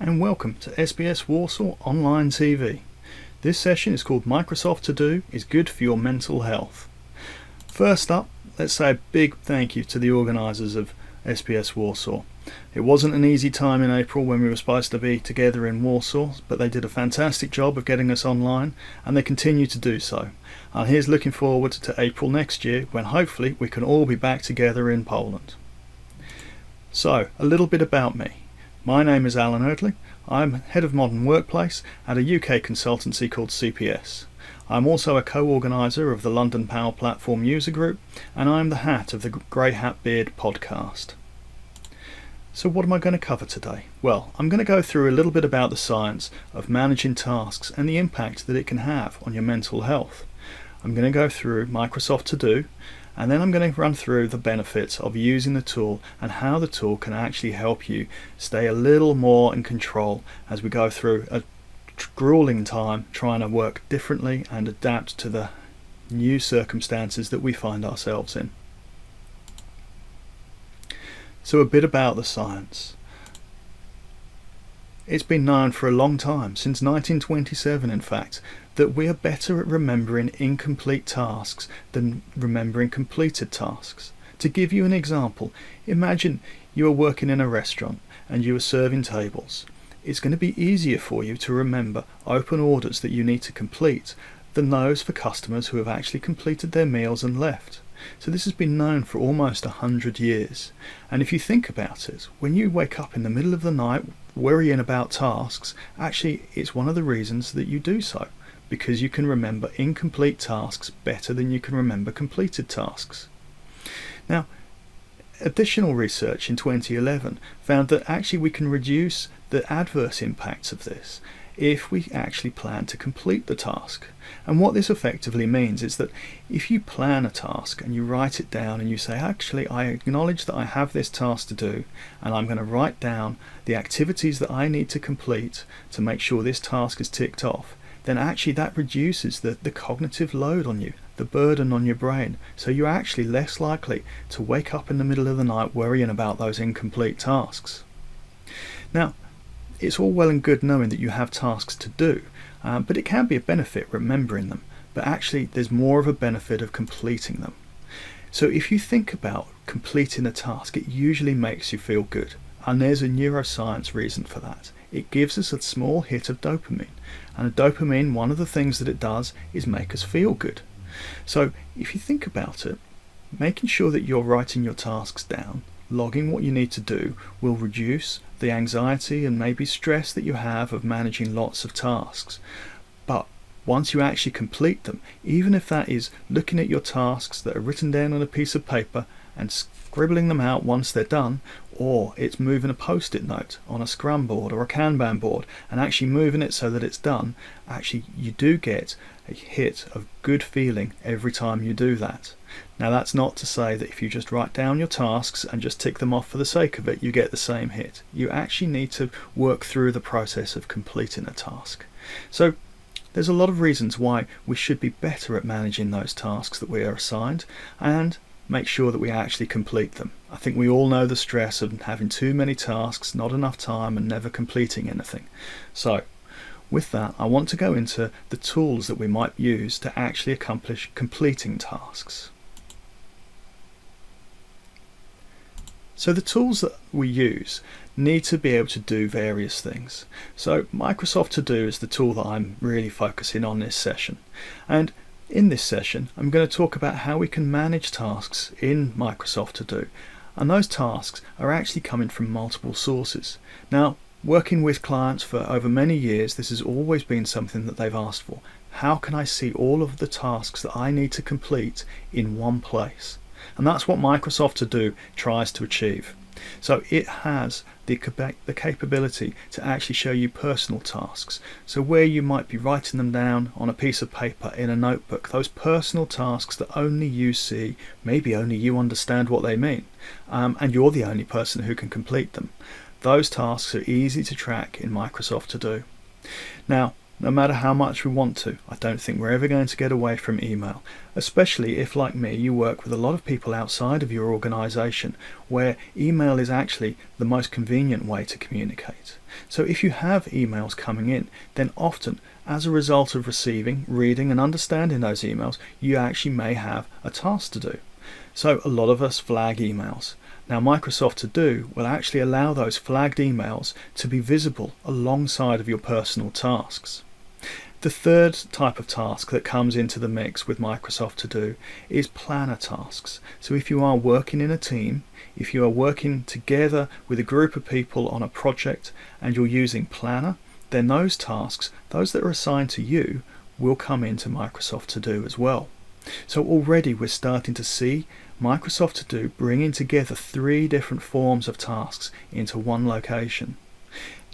and welcome to SBS Warsaw Online TV. This session is called Microsoft To Do is Good for Your Mental Health. First up, let's say a big thank you to the organisers of SBS Warsaw. It wasn't an easy time in April when we were supposed to be together in Warsaw, but they did a fantastic job of getting us online, and they continue to do so. And here's looking forward to April next year, when hopefully we can all be back together in Poland. So, a little bit about me. My name is Alan Eardley. I'm Head of Modern Workplace at a UK consultancy called CPS. I'm also a co-organiser of the London Power Platform User Group, and I'm the hat of the Grey Hat Beard podcast. So what am I going to cover today? Well, I'm going to go through a little bit about the science of managing tasks and the impact that it can have on your mental health. I'm going to go through Microsoft To Do, and then I'm going to run through the benefits of using the tool and how the tool can actually help you stay a little more in control as we go through a grueling time trying to work differently and adapt to the new circumstances that we find ourselves in. So a bit about the science. It's been known for a long time, since 1927 in fact, that we are better at remembering incomplete tasks than remembering completed tasks. To give you an example, imagine you are working in a restaurant and you are serving tables. It's going to be easier for you to remember open orders that you need to complete than those for customers who have actually completed their meals and left. So this has been known for almost 100 years. And if you think about it, when you wake up in the middle of the night worrying about tasks, actually it's one of the reasons that you do so, because you can remember incomplete tasks better than you can remember completed tasks. Now, additional research in 2011 found that actually we can reduce the adverse impacts of this if we actually plan to complete the task. And what this effectively means is that if you plan a task and you write it down and you say, actually I acknowledge that I have this task to do, and I'm going to write down the activities that I need to complete to make sure this task is ticked off, then actually that reduces the cognitive load on you, the burden on your brain, so you're actually less likely to wake up in the middle of the night worrying about those incomplete tasks. Now, it's all well and good knowing that you have tasks to do, but it can be a benefit remembering them, but actually there's more of a benefit of completing them. So if you think about completing a task, it usually makes you feel good, and there's a neuroscience reason for that. It gives us a small hit of dopamine, and dopamine, one of the things that it does is make us feel good. So if you think about it, making sure that you're writing your tasks down, logging what you need to do, will reduce the anxiety and maybe stress that you have of managing lots of tasks. But once you actually complete them, even if that is looking at your tasks that are written down on a piece of paper and scribbling them out once they're done, or it's moving a post-it note on a scrum board or a Kanban board and actually moving it so that it's done, actually you do get a hit of good feeling every time you do that. Now that's not to say that if you just write down your tasks and just tick them off for the sake of it, you get the same hit. You actually need to work through the process of completing a task. So there's a lot of reasons why we should be better at managing those tasks that we are assigned and make sure that we actually complete them. I think we all know the stress of having too many tasks, not enough time, and never completing anything. So with that, I want to go into the tools that we might use to actually accomplish completing tasks. So the tools that we use need to be able to do various things. So Microsoft To Do is the tool that I'm really focusing on this session. And in this session, I'm going to talk about how we can manage tasks in Microsoft To Do. And those tasks are actually coming from multiple sources. Now, working with clients for over many years, this has always been something that they've asked for. How can I see all of the tasks that I need to complete in one place? And that's what Microsoft To Do tries to achieve. So it has the capability to actually show you personal tasks. So where you might be writing them down on a piece of paper in a notebook, those personal tasks that only you see, maybe only you understand what they mean, and you're the only person who can complete them. Those tasks are easy to track in Microsoft To Do. Now, no matter how much we want to. I don't think we're ever going to get away from email, especially if, like me, you work with a lot of people outside of your organisation where email is actually the most convenient way to communicate. So if you have emails coming in, then often as a result of receiving, reading and understanding those emails, you actually may have a task to do. So a lot of us flag emails. Now Microsoft To Do will actually allow those flagged emails to be visible alongside of your personal tasks. The third type of task that comes into the mix with Microsoft To Do is planner tasks. So if you are working in a team, if you are working together with a group of people on a project and you're using Planner, then those tasks, those that are assigned to you, will come into Microsoft To Do as well. So already we're starting to see Microsoft To Do bringing together 3 different forms of tasks into one location.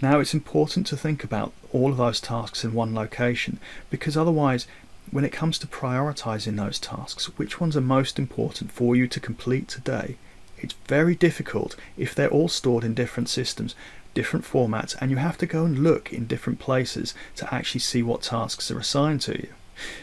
Now it's important to think about all of those tasks in one location, because otherwise when it comes to prioritizing those tasks, which ones are most important for you to complete today, it's very difficult if they're all stored in different systems, different formats, and you have to go and look in different places to actually see what tasks are assigned to you.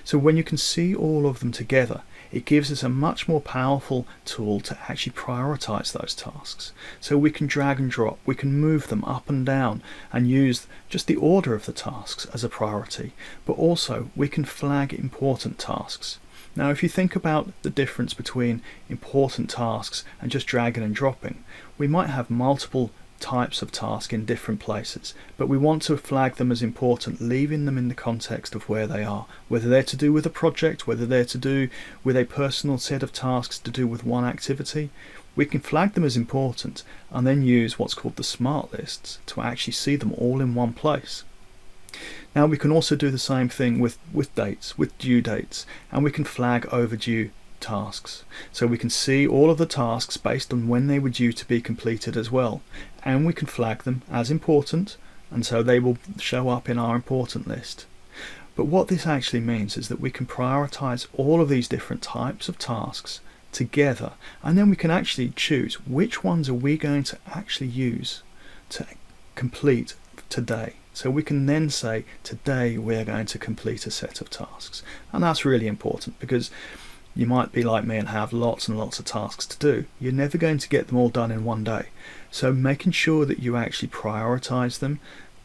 So when you can see all of them together, it gives us a much more powerful tool to actually prioritize those tasks. So we can drag and drop, we can move them up and down and use just the order of the tasks as a priority, but also we can flag important tasks. Now if you think about the difference between important tasks and just dragging and dropping, we might have multiple types of task in different places, but we want to flag them as important, leaving them in the context of where they are, whether they're to do with a project, whether they're to do with a personal set of tasks to do with one activity. We can flag them as important and then use what's called the smart lists to actually see them all in one place. Now we can also do the same thing with dates, with due dates, and we can flag overdue tasks. So we can see all of the tasks based on when they were due to be completed as well, and we can flag them as important, and so they will show up in our important list. But what this actually means is that we can prioritize all of these different types of tasks together, and then we can actually choose which ones are we going to actually use to complete today. So we can then say today we're going to complete a set of tasks, and that's really important because you might be like me and have lots and lots of tasks to do. You're never going to get them all done in one day. So making sure that you actually prioritize them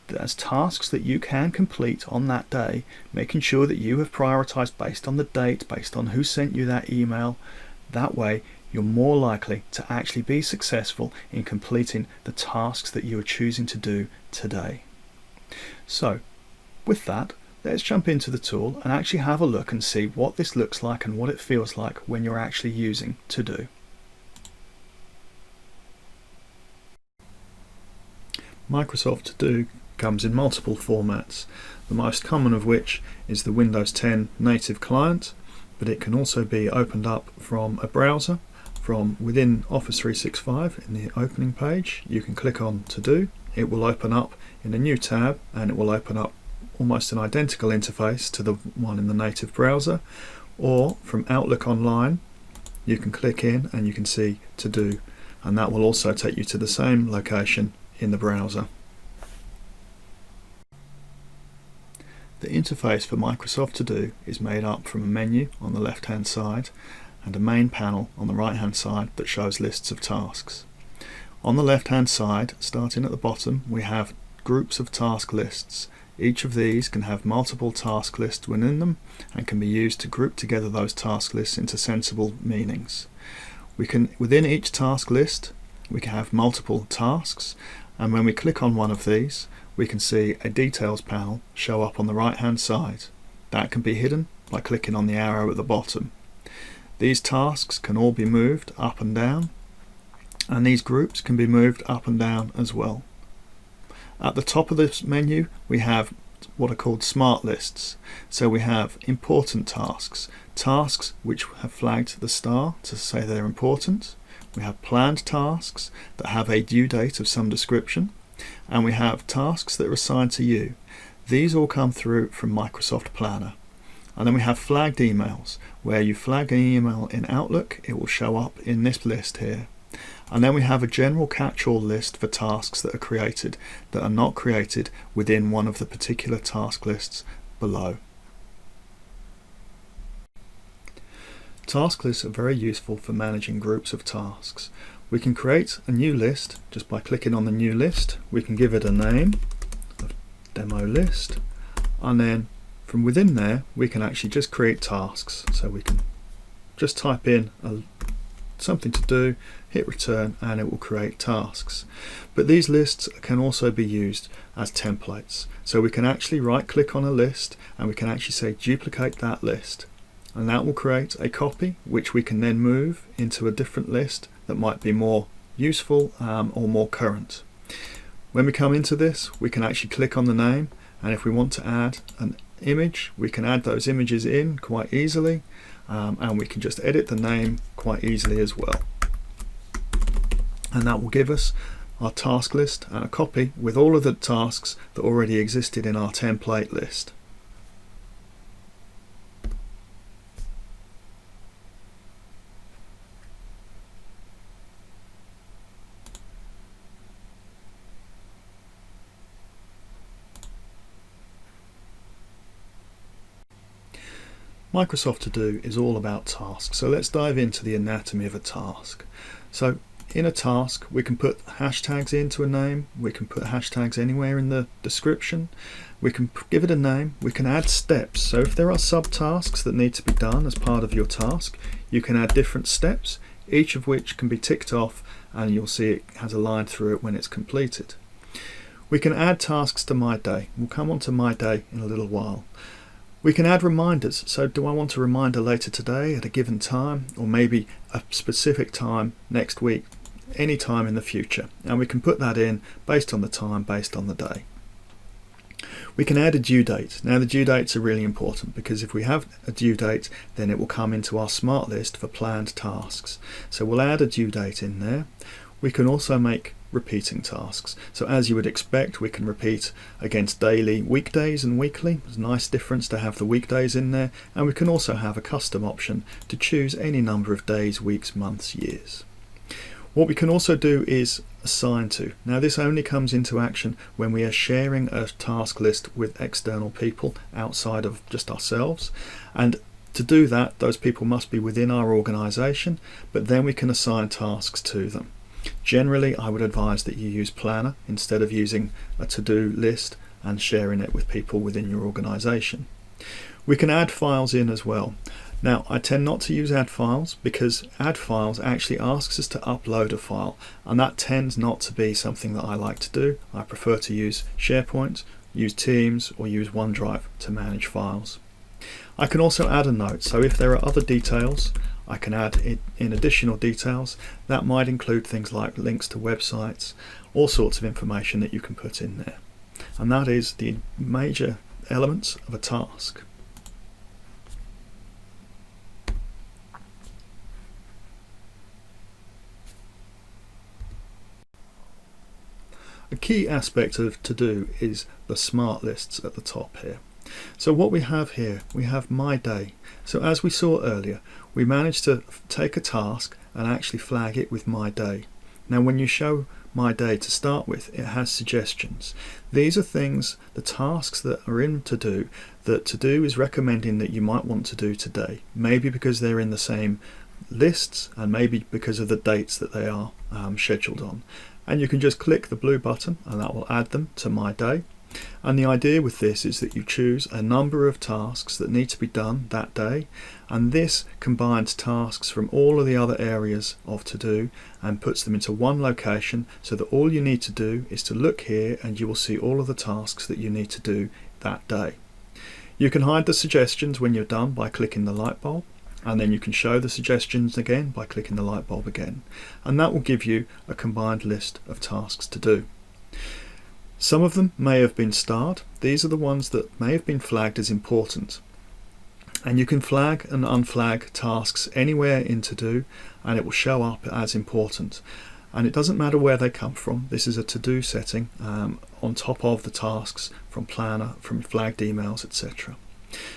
as tasks that you can complete on that day, making sure that you have prioritized based on the date, based on who sent you that email. That way you're more likely to actually be successful in completing the tasks that you are choosing to do today. So with that, let's jump into the tool and actually have a look and see what this looks like and what it feels like when you're actually using To Do. Microsoft To Do comes in multiple formats, the most common of which is the Windows 10 native client, but it can also be opened up from a browser. From within Office 365 in the opening page, you can click on To Do. It will open up in a new tab and it will open up almost an identical interface to the one in the native browser, or from Outlook Online you can click in and you can see To Do, and that will also take you to the same location in the browser. The interface for Microsoft To Do is made up from a menu on the left hand side and a main panel on the right hand side that shows lists of tasks. On the left hand side, starting at the bottom, we have groups of task lists. Each of these can have multiple task lists within them and can be used to group together those task lists into sensible meanings. Within each task list, we can have multiple tasks, and when we click on one of these, we can see a details panel show up on the right hand side. That can be hidden by clicking on the arrow at the bottom. These tasks can all be moved up and down, and these groups can be moved up and down as well. At the top of this menu we have what are called smart lists. So we have important tasks, tasks which have flagged the star to say they're important. We have planned tasks that have a due date of some description, and we have tasks that are assigned to you. These all come through from Microsoft Planner. And then we have flagged emails, where you flag an email in Outlook, it will show up in this list here. And then we have a general catch-all list for tasks that are created that are not created within one of the particular task lists below. Task lists are very useful for managing groups of tasks. We can create a new list just by clicking on the new list. We can give it a name of demo list, and then from within there we can actually just create tasks. So we can just type in something to do, hit return, and it will create tasks. But these lists can also be used as templates. So we can actually right click on a list and we can actually say duplicate that list, and that will create a copy which we can then move into a different list that might be more useful or more current. When we come into this, we can actually click on the name, and if we want to add an image, we can add those images in quite easily, and we can just edit the name quite easily as well. And that will give us our task list and a copy with all of the tasks that already existed in our template list. Microsoft To Do is all about tasks, so let's dive into the anatomy of a task. So in a task we can put hashtags into a name, we can put hashtags anywhere in the description, we can give it a name, we can add steps. So if there are subtasks that need to be done as part of your task, you can add different steps, each of which can be ticked off, and you'll see it has a line through it when it's completed. We can add tasks to My Day. We'll come on to My Day in a little while. We can add reminders. So do I want a reminder later today at a given time, or maybe a specific time next week, any time in the future? And we can put that in based on the time, based on the day. We can add a due date. Now the due dates are really important, because if we have a due date, then it will come into our smart list for planned tasks. So we'll add a due date in there. We can also make repeating tasks. So as you would expect, we can repeat against daily, weekdays and weekly. There's a nice difference to have the weekdays in there, and we can also have a custom option to choose any number of days, weeks, months, years. What we can also do is assign to. Now this only comes into action when we are sharing a task list with external people outside of just ourselves, and to do that those people must be within our organization, but then we can assign tasks to them. Generally, I would advise that you use Planner instead of using a to-do list and sharing it with people within your organization. We can add files in as well. Now, I tend not to use add files because add files actually asks us to upload a file, and that tends not to be something that I like to do. I prefer to use SharePoint, use Teams, or use OneDrive to manage files. I can also add a note, so if there are other details, I can add in additional details. That might include things like links to websites, all sorts of information that you can put in there. And that is the major elements of a task. A key aspect of To Do is the smart lists at the top here. So what we have here, we have My Day. So as we saw earlier, we managed to take a task and actually flag it with My Day. Now when you show My Day to start with, it has suggestions. These are things, the tasks that are in To Do, that To Do is recommending that you might want to do today. Maybe because they're in the same lists, and maybe because of the dates that they are scheduled on. And you can just click the blue button and that will add them to My Day. And the idea with this is that you choose a number of tasks that need to be done that day, and this combines tasks from all of the other areas of To Do and puts them into one location, so that all you need to do is to look here and you will see all of the tasks that you need to do that day. You can hide the suggestions when you're done by clicking the light bulb, and then you can show the suggestions again by clicking the light bulb again, and that will give you a combined list of tasks to do. Some of them may have been starred. These are the ones that may have been flagged as important. And you can flag and unflag tasks anywhere in To Do, and it will show up as important. And it doesn't matter where they come from. This is a To Do setting on top of the tasks from Planner, from flagged emails, etc.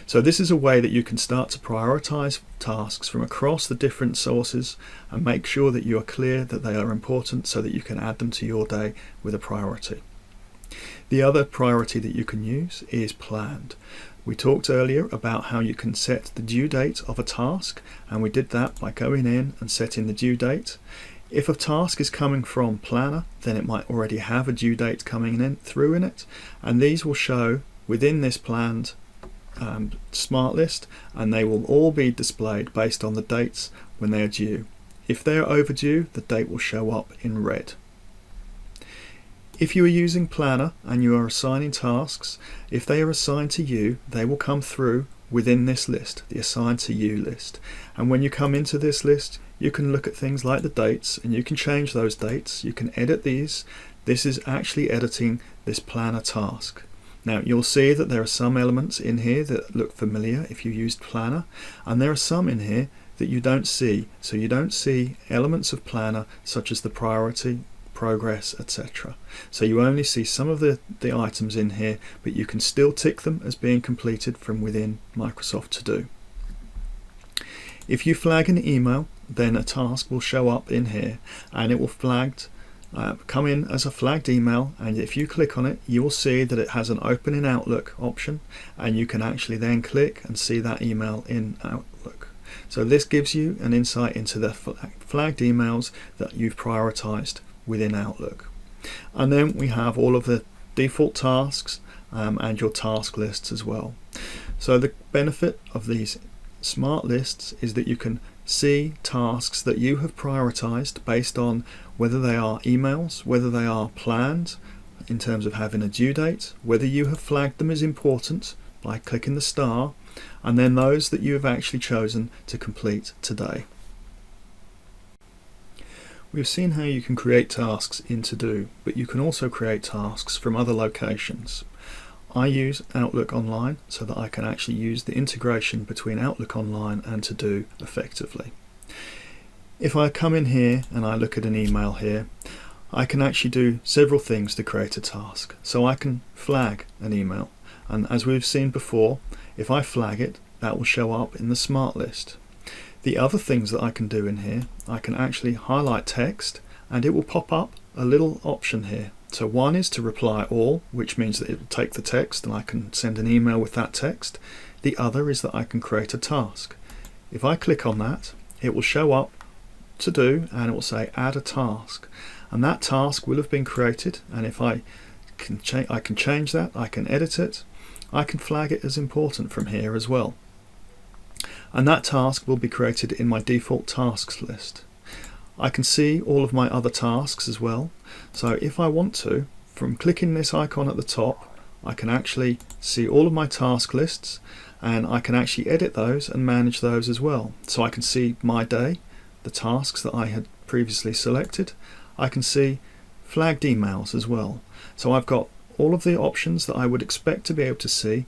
So this is a way that you can start to prioritize tasks from across the different sources and make sure that you are clear that they are important so that you can add them to your day with a priority. The other priority that you can use is planned. We talked earlier about how you can set the due date of a task, and we did that by going in and setting the due date. If a task is coming from Planner, then it might already have a due date coming in through in it, and these will show within this planned smart list, and they will all be displayed based on the dates when they are due. If they are overdue, the date will show up in red. If you are using Planner and you are assigning tasks, if they are assigned to you, they will come through within this list, the assigned to you list. And when you come into this list, you can look at things like the dates, and you can change those dates, you can edit these. This is actually editing this Planner task. Now you'll see that there are some elements in here that look familiar if you used Planner, and there are some in here that you don't see. So you don't see elements of Planner such as the priority, progress, etc. So you only see some of the items in here, but you can still tick them as being completed from within Microsoft To Do. If you flag an email, then a task will show up in here, and it will come in as a flagged email, and if you click on it, you will see that it has an open in Outlook option, and you can actually then click and see that email in Outlook. So this gives you an insight into the flagged emails that you've prioritized within Outlook. And then we have all of the default tasks and your task lists as well. So the benefit of these smart lists is that you can see tasks that you have prioritized based on whether they are emails, whether they are planned in terms of having a due date, whether you have flagged them as important by clicking the star, and then those that you have actually chosen to complete today. We've seen how you can create tasks in To Do, but you can also create tasks from other locations. I use Outlook Online so that I can actually use the integration between Outlook Online and To Do effectively. If I come in here and I look at an email here, I can actually do several things to create a task. So I can flag an email, and as we've seen before, if I flag it, that will show up in the smart list. The other things that I can do in here, I can actually highlight text and it will pop up a little option here. So one is to reply all, which means that it will take the text and I can send an email with that text. The other is that I can create a task. If I click on that, it will show up To Do and it will say add a task, and that task will have been created, and if I can change that, I can edit it, I can flag it as important from here as well. And that task will be created in my default tasks list. I can see all of my other tasks as well, so if I want to, from clicking this icon at the top, I can actually see all of my task lists, and I can actually edit those and manage those as well. So I can see my day, the tasks that I had previously selected. I can see flagged emails as well. So I've got all of the options that I would expect to be able to see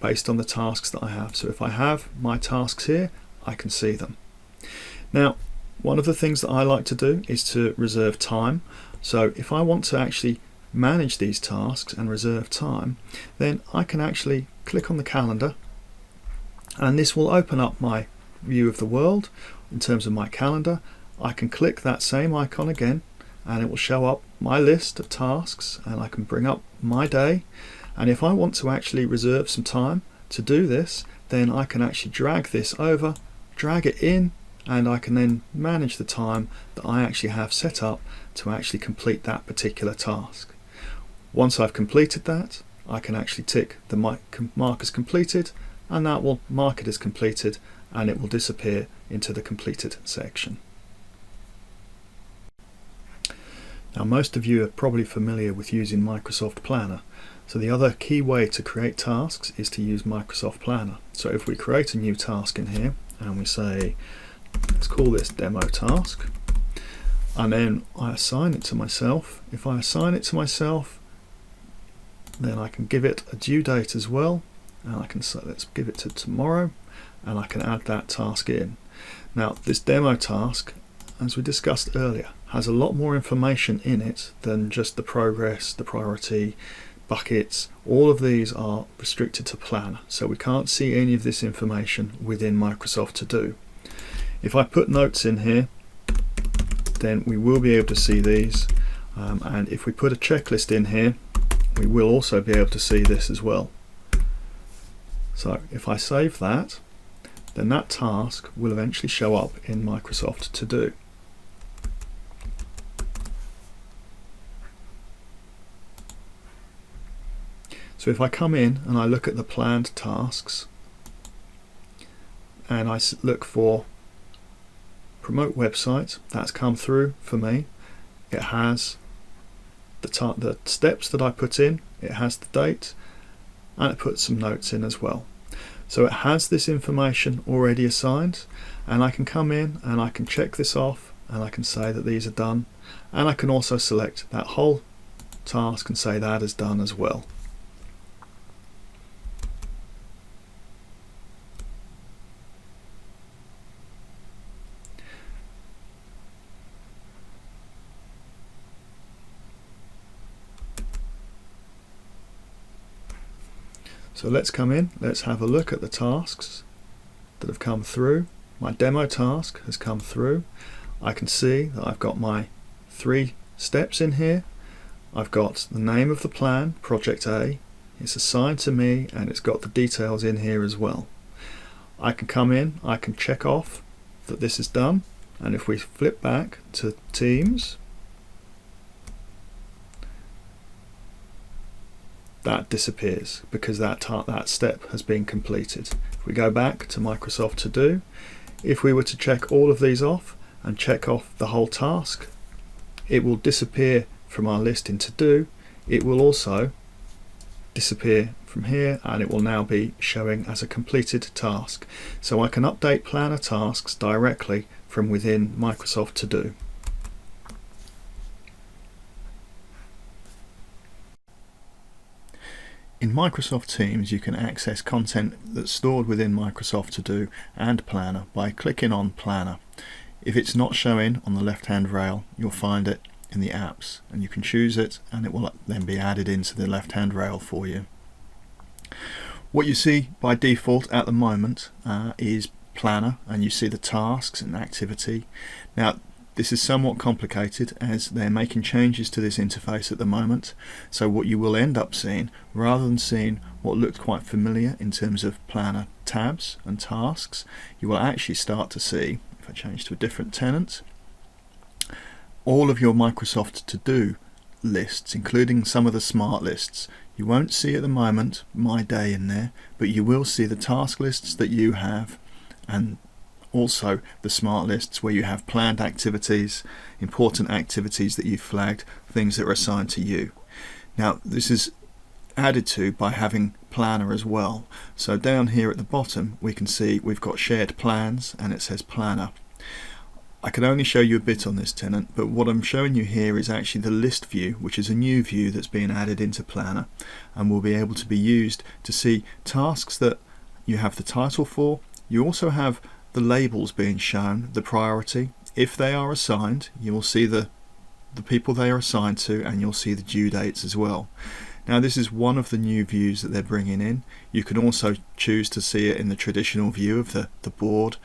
based on the tasks that I have. So if I have my tasks here, I can see them. Now, one of the things that I like to do is to reserve time. So if I want to actually manage these tasks and reserve time, then I can actually click on the calendar, and this will open up my view of the world in terms of my calendar. I can click that same icon again and it will show up my list of tasks, and I can bring up my day, and if I want to actually reserve some time to do this, then I can actually drag this over, drag it in, and I can then manage the time that I actually have set up to actually complete that particular task. Once I've completed that, I can actually tick the mark as completed, and that will mark it as completed, and it will disappear into the completed section. Now, most of you are probably familiar with using Microsoft Planner. So the other key way to create tasks is to use Microsoft Planner. So if we create a new task in here and we say, let's call this demo task, and then I assign it to myself. If I assign it to myself, then I can give it a due date as well, and I can say let's give it to tomorrow, and I can add that task in. Now, this demo task, as we discussed earlier, has a lot more information in it than just the progress, the priority, buckets, all of these are restricted to Planner, so we can't see any of this information within Microsoft To Do. If I put notes in here, then we will be able to see these, and if we put a checklist in here, we will also be able to see this as well. So if I save that, then that task will eventually show up in Microsoft To Do. So if I come in and I look at the planned tasks and I look for promote website, that's come through for me. It has the steps that I put in, it has the date, and it puts some notes in as well. So it has this information already assigned, and I can come in and I can check this off and I can say that these are done, and I can also select that whole task and say that is done as well. So let's come in, let's have a look at the tasks that have come through. My demo task has come through. I can see that I've got my 3 steps in here. I've got the name of the plan, Project A. It's assigned to me and it's got the details in here as well. I can come in, I can check off that this is done, and if we flip back to Teams, that disappears because that step has been completed. If we go back to Microsoft To Do, if we were to check all of these off and check off the whole task, it will disappear from our list in To Do. It will also disappear from here and it will now be showing as a completed task. So I can update Planner tasks directly from within Microsoft To Do. In Microsoft Teams, you can access content that's stored within Microsoft To Do and Planner by clicking on Planner. If it's not showing on the left-hand rail, you'll find it in the apps, and you can choose it and it will then be added into the left-hand rail for you. What you see by default at the moment is Planner, and you see the tasks and activity. Now, this is somewhat complicated as they're making changes to this interface at the moment, so what you will end up seeing, rather than seeing what looked quite familiar in terms of Planner tabs and tasks, you will actually start to see, if I change to a different tenant, all of your Microsoft To Do lists, including some of the smart lists. You won't see at the moment My Day in there, but you will see the task lists that you have, and also the smart lists where you have planned activities, important activities that you've flagged, things that are assigned to you. Now this is added to by having Planner as well. So down here at the bottom we can see we've got shared plans and it says Planner. I can only show you a bit on this tenant, but what I'm showing you here is actually the list view, which is a new view that's being added into Planner and will be able to be used to see tasks that you have the title for. You also have the labels being shown, the priority. If they are assigned, you will see the people they are assigned to, and you'll see the due dates as well. Now this is one of the new views that they're bringing in. You can also choose to see it in the traditional view of the board.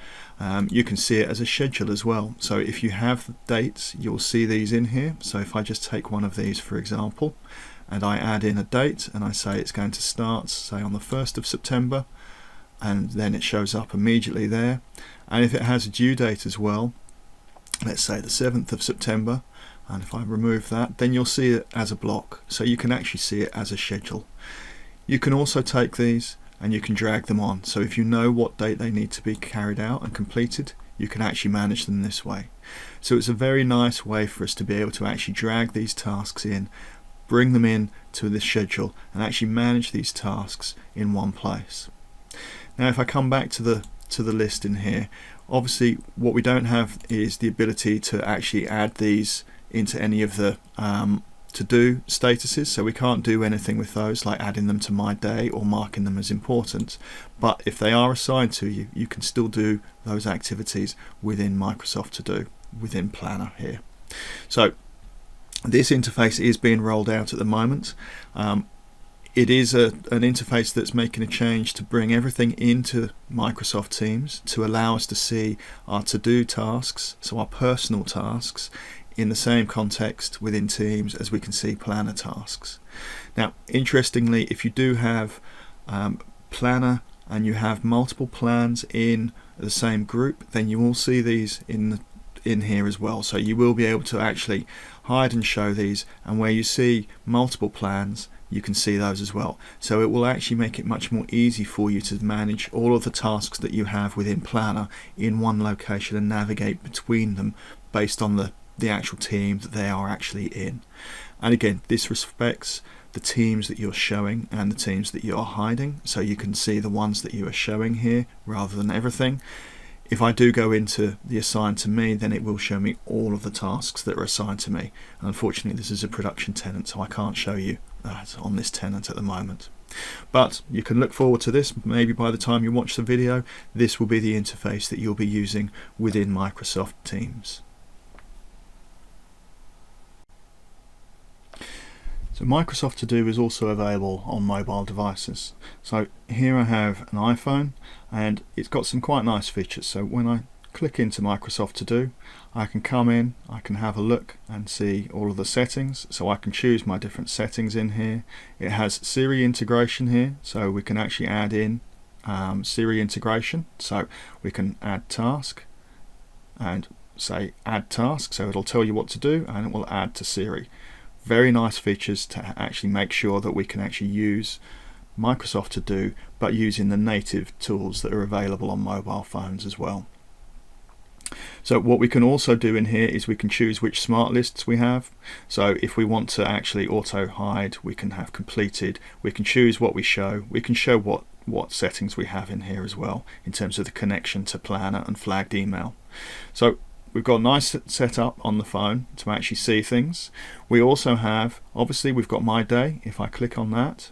You can see it as a schedule as well. So if you have the dates, you'll see these in here. So if I just take one of these for example, and I add in a date and I say it's going to start, say on the 1st of September, and then it shows up immediately there. And if it has a due date as well, let's say the 7th of September, and if I remove that, then you'll see it as a block, so you can actually see it as a schedule. You can also take these and you can drag them on, so if you know what date they need to be carried out and completed, you can actually manage them this way. So it's a very nice way for us to be able to actually drag these tasks in, bring them in to this schedule, and actually manage these tasks in one place. Now if I come back to the list in here, obviously what we don't have is the ability to actually add these into any of the to-do statuses, so we can't do anything with those like adding them to My Day or marking them as important. But if they are assigned to you, you can still do those activities within Microsoft To Do, within Planner here. So this interface is being rolled out at the moment. It is an interface that's making a change to bring everything into Microsoft Teams to allow us to see our to-do tasks, so our personal tasks, in the same context within Teams as we can see planner tasks. Now, interestingly, if you do have planner and you have multiple plans in the same group, then you will see these in here as well. So you will be able to actually hide and show these, and where you see multiple plans, you can see those as well. So it will actually make it much more easy for you to manage all of the tasks that you have within Planner in one location and navigate between them based on the actual team that they are actually in. And again, this respects the teams that you're showing and the teams that you're hiding, so you can see the ones that you are showing here rather than everything. If I do go into the assigned to me, then it will show me all of the tasks that are assigned to me. And unfortunately, this is a production tenant, so I can't show you that on this tenant at the moment. But you can look forward to this. Maybe by the time you watch the video, this will be the interface that you'll be using within Microsoft Teams. So Microsoft To Do is also available on mobile devices. So here I have an iPhone, and it's got some quite nice features. So when I click into Microsoft To Do, I can come in, I can have a look and see all of the settings. So I can choose my different settings in here. It has Siri integration here, so we can actually add in Siri integration. So we can add task and say add task, so it'll tell you what to do and it will add to Siri. Very nice features to actually make sure that we can actually use Microsoft To Do, but using the native tools that are available on mobile phones as well. So what we can also do in here is we can choose which smart lists we have. So if we want to actually auto hide, we can have completed, we can choose what we show, we can show what settings we have in here as well in terms of the connection to Planner and flagged email. So we've got a nice setup on the phone to actually see things. We also have, obviously we've got My Day. If I click on that,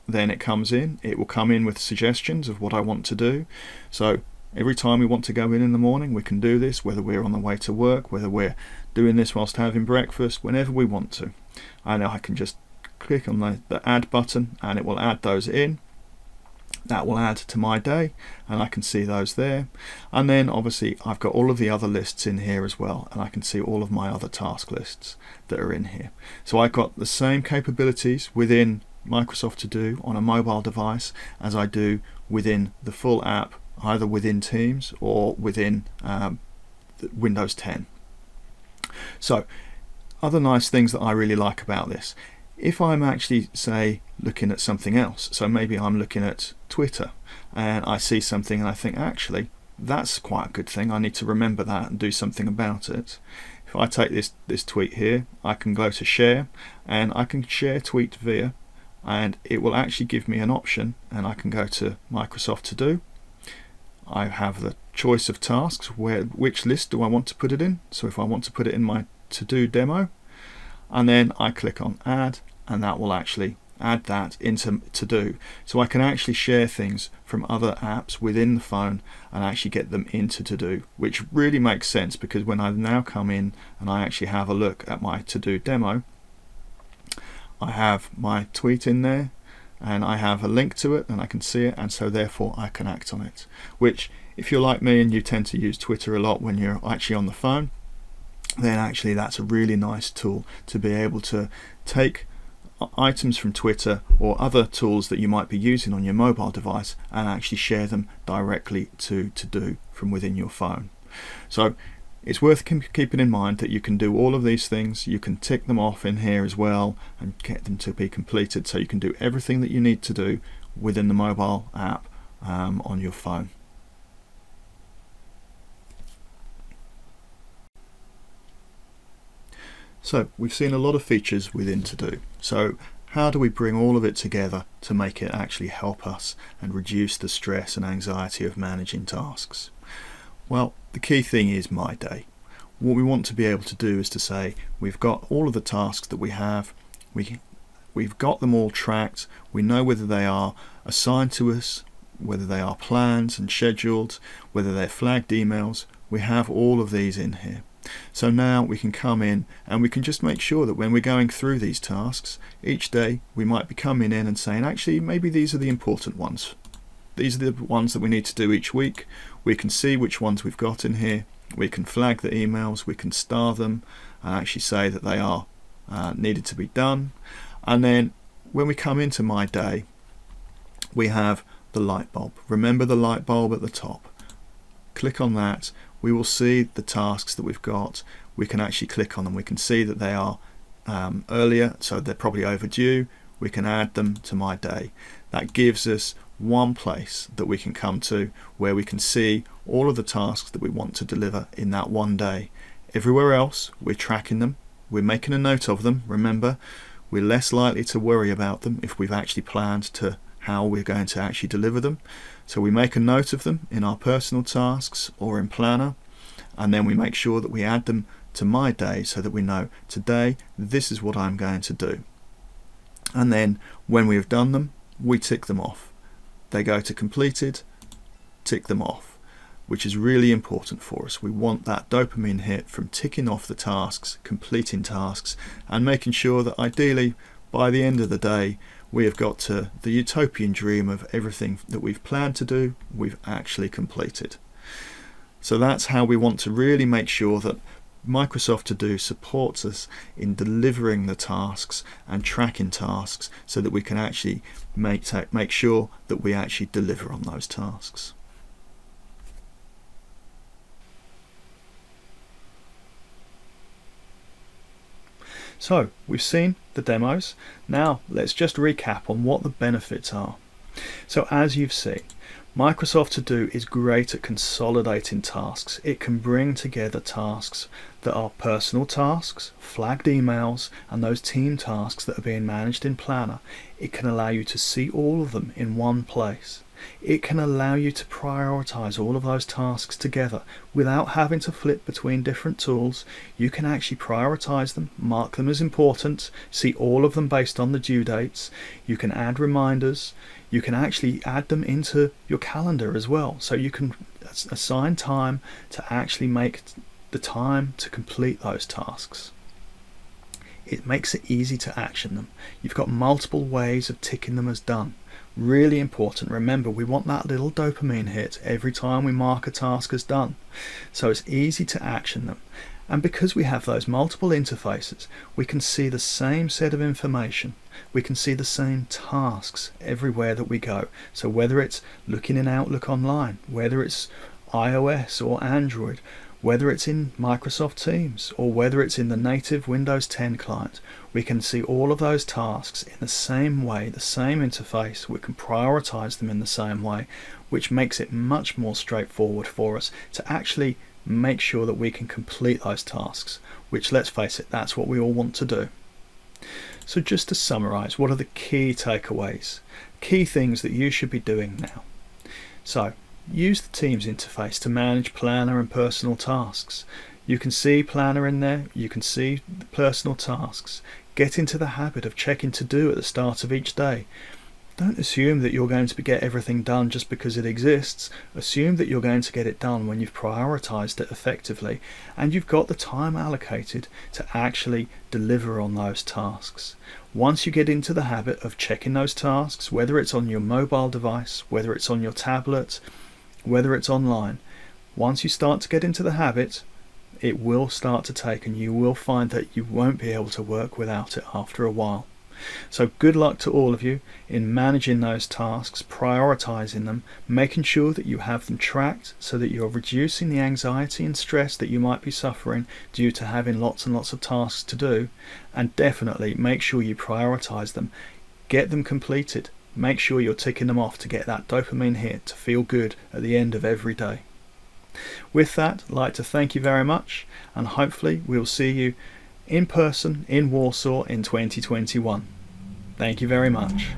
then it comes in. It will come in with suggestions of what I want to do. So every time we want to go in the morning, we can do this, whether we're on the way to work, whether we're doing this whilst having breakfast, whenever we want to. And I can just click on the add button and it will add those in. That will add to My Day and I can see those there. And then obviously I've got all of the other lists in here as well, and I can see all of my other task lists that are in here. So I've got the same capabilities within Microsoft To Do on a mobile device as I do within the full app, either within Teams or within Windows 10. So other nice things that I really like about this, if I'm actually, say, looking at something else, so maybe I'm looking at Twitter and I see something and I think, actually, that's quite a good thing, I need to remember that and do something about it. If I take this tweet here, I can go to share and I can share tweet via, and it will actually give me an option, and I can go to Microsoft To Do. I have the choice of tasks, which list do I want to put it in. So if I want to put it in my To Do demo, and then I click on add, and that will actually add that into To Do. So I can actually share things from other apps within the phone and actually get them into To Do, which really makes sense, because when I now come in and I actually have a look at my To Do demo, I have my tweet in there and I have a link to it and I can see it, and so therefore I can act on it. Which, if you're like me and you tend to use Twitter a lot when you're actually on the phone, then actually that's a really nice tool to be able to take items from Twitter or other tools that you might be using on your mobile device and actually share them directly to Do from within your phone. So it's worth keeping in mind that you can do all of these things. You can tick them off in here as well and get them to be completed, so you can do everything that you need to do within the mobile app on your phone. So we've seen a lot of features within To Do. So how do we bring all of it together to make it actually help us and reduce the stress and anxiety of managing tasks? Well, the key thing is My Day. What we want to be able to do is to say we've got all of the tasks that we have, we've got them all tracked, we know whether they are assigned to us, whether they are planned and scheduled, whether they're flagged emails. We have all of these in here. So now we can come in and we can just make sure that when we're going through these tasks each day, we might be coming in and saying, actually, maybe these are the important ones. These are the ones that we need to do each week. We can see which ones we've got in here. We can flag the emails, we can star them and actually say that they are needed to be done. And then when we come into my day, we have the light bulb. Remember the light bulb at the top. Click on that. We will see the tasks that we've got. We can actually click on them. We can see that they are earlier, so they're probably overdue. We can add them to my day. That gives us one place that we can come to where we can see all of the tasks that we want to deliver in that one day. Everywhere else, we're tracking them. We're making a note of them. Remember, we're less likely to worry about them if we've actually planned to how we're going to actually deliver them. So we make a note of them in our personal tasks or in Planner, and then we make sure that we add them to my day so that we know today this is what I'm going to do. And then when we have done them, we tick them off. They go to completed, tick them off, which is really important for us. We want that dopamine hit from ticking off the tasks, completing tasks, and making sure that ideally by the end of the day we have got to the utopian dream of everything that we've planned to do, we've actually completed. So that's how we want to really make sure that Microsoft To Do supports us in delivering the tasks and tracking tasks so that we can actually make sure that we actually deliver on those tasks. So we've seen the demos. Now let's just recap on what the benefits are. So as you've seen, Microsoft To Do is great at consolidating tasks. It can bring together tasks that are personal tasks, flagged emails, and those team tasks that are being managed in Planner. It can allow you to see all of them in one place. It can allow you to prioritize all of those tasks together without having to flip between different tools. You can actually prioritize them, mark them as important, see all of them based on the due dates. You can add reminders. You can actually add them into your calendar as well, so you can assign time to actually make the time to complete those tasks. It makes it easy to action them. You've got multiple ways of ticking them as done. Really important. Remember, we want that little dopamine hit every time we mark a task as done. So it's easy to action them. And because we have those multiple interfaces, we can see the same set of information. We can see the same tasks everywhere that we go. So whether it's looking in Outlook online, whether it's iOS or Android, whether it's in Microsoft Teams, or whether it's in the native Windows 10 client, we can see all of those tasks in the same way, the same interface. We can prioritize them in the same way, which makes it much more straightforward for us to actually make sure that we can complete those tasks, which, let's face it, that's what we all want to do. So just to summarize, what are the key takeaways? Key things that you should be doing now. So use the Teams interface to manage Planner and personal tasks. You can see Planner in there, you can see the personal tasks. Get into the habit of checking To Do at the start of each day. Don't assume that you're going to get everything done just because it exists. Assume that you're going to get it done when you've prioritized it effectively and you've got the time allocated to actually deliver on those tasks. Once you get into the habit of checking those tasks, whether it's on your mobile device, whether it's on your tablet, whether it's online, once you start to get into the habit, it will start to take, and you will find that you won't be able to work without it after a while. So good luck to all of you in managing those tasks, prioritizing them, making sure that you have them tracked so that you're reducing the anxiety and stress that you might be suffering due to having lots and lots of tasks to do, and definitely make sure you prioritize them, get them completed, make sure you're ticking them off to get that dopamine hit, to feel good at the end of every day. With that, I'd like to thank you very much, and hopefully we'll see you in person in Warsaw in 2021. Thank you very much.